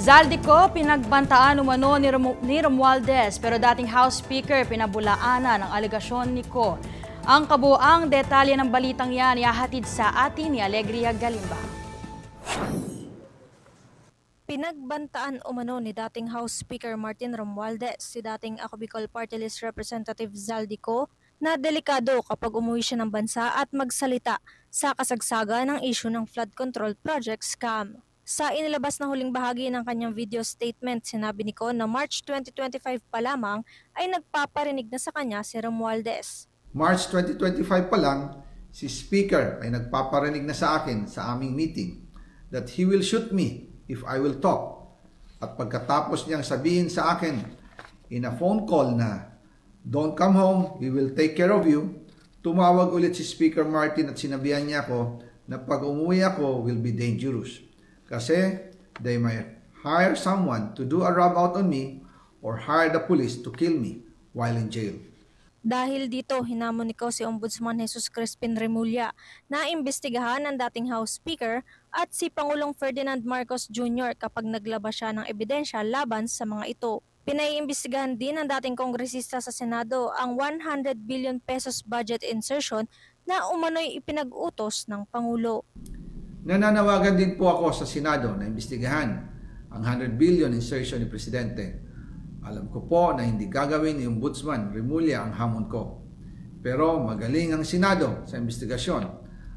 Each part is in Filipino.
Zaldico, pinagbantaan umano ni Romualdez pero dating House Speaker pinabulaanan ng alegasyon ni Ko. Ang kabuuang detalye ng balitang yan ihahatid sa atin ni Alegria Galimba. Pinagbantaan umano ni dating House Speaker Martin Romualdez si dating Ako Bicol Party List Representative Zaldico na delikado kapag umuwi siya ng bansa at magsalita sa kasagsaga ng issue ng flood control project scam. Sa inilabas na huling bahagi ng kanyang video statement, sinabi ni Ko na March 2025 pa lamang ay nagpaparinig na sa kanya si Romualdez. March 2025 pa lang, si Speaker ay nagpaparinig na sa akin sa aming meeting that he will shoot me if I will talk. At pagkatapos niyang sabihin sa akin in a phone call na don't come home, we will take care of you, tumawag ulit si Speaker Martin at sinabihan niya ako na pag umuwi ako will be dangerous. Kasi they might hire someone to do a rub out on me or hire the police to kill me while in jail. Dahil dito, hinamon ni Ko si Ombudsman Jesus Crispin Remulla na imbestigahan ng dating House Speaker at si Pangulong Ferdinand Marcos Jr. kapag naglabas siya ng ebidensya laban sa mga ito. Pinaiimbestigahan din ng dating kongresista sa Senado ang 100 billion pesos budget insertion na umano'y ipinag-utos ng Pangulo. Nananawagan din po ako sa Senado na imbestigahan ang 100 billion insertion ni Presidente. Alam ko po na hindi gagawin ni Ombudsman Remulla ang hamon ko. Pero magaling ang Senado sa investigasyon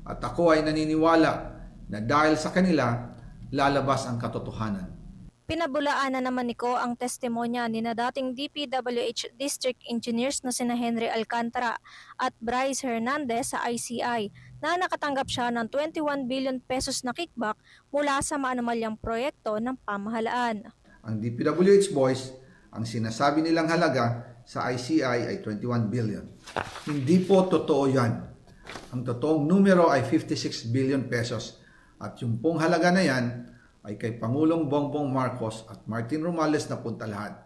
at ako ay naniniwala na dahil sa kanila, lalabas ang katotohanan. Pinabulaanan naman ni Ko ang testimonya ni na dating DPWH District Engineers na sina Henry Alcantara at Bryce Hernandez sa ICI na nakatanggap siya ng 21 billion pesos na kickback mula sa maanumalyang proyekto ng pamahalaan. Ang DPWH boys, ang sinasabi nilang halaga sa ICI ay 21 billion. Hindi po totoo yan. Ang totoong numero ay 56 billion pesos at yung pong halaga na yan ay kay Pangulong Bongbong Marcos at Martin Romualdez na punta lahat.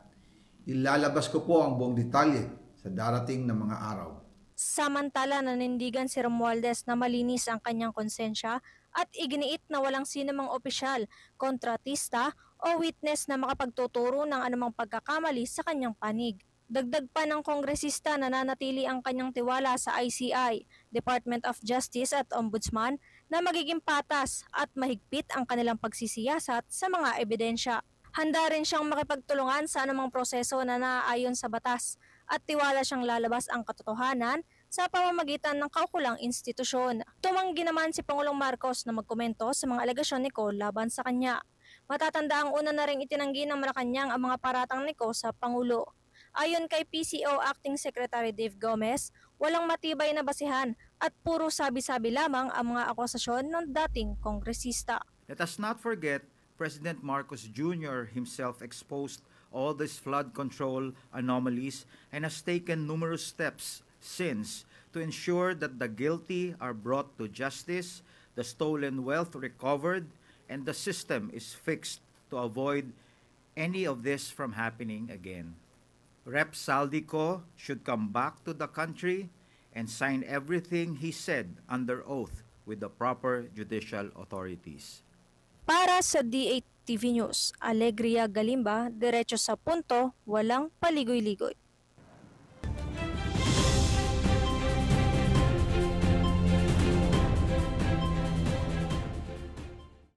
Ilalabas ko po ang buong detalye sa darating na mga araw. Samantala, nanindigan si Romualdez na malinis ang kanyang konsensya at iginiit na walang sinumang opisyal, kontratista o witness na makapagtuturo ng anumang pagkakamali sa kanyang panig. Dagdag pa ng kongresista na nanatili ang kanyang tiwala sa ICI, Department of Justice at Ombudsman na magiging patas at mahigpit ang kanilang pagsisiyasat sa mga ebidensya. Handa rin siyang makipagtulungan sa anumang proseso na naaayon sa batas at tiwala siyang lalabas ang katotohanan sa pamamagitan ng kaukulang institusyon. Tumanggi naman si Pangulong Marcos na magkomento sa mga alegasyon ni Ko laban sa kanya. Matatanda ang una na ring itinanggi ng Malacanang ang mga paratang ni Ko sa Pangulo. Ayon kay PCO Acting Secretary Dave Gomez, walang matibay na basihan at puro sabi-sabi lamang ang mga akusasyon ng dating kongresista. Let us not forget, President Marcos Jr. himself exposed all these flood control anomalies and has taken numerous steps since to ensure that the guilty are brought to justice, the stolen wealth recovered, and the system is fixed to avoid any of this from happening again. Rep. Zaldico should come back to the country and sign everything he said under oath with the proper judicial authorities. Para sa D8 TV News, Alegria Galimba, diretso sa punto, walang paligoy-ligoy.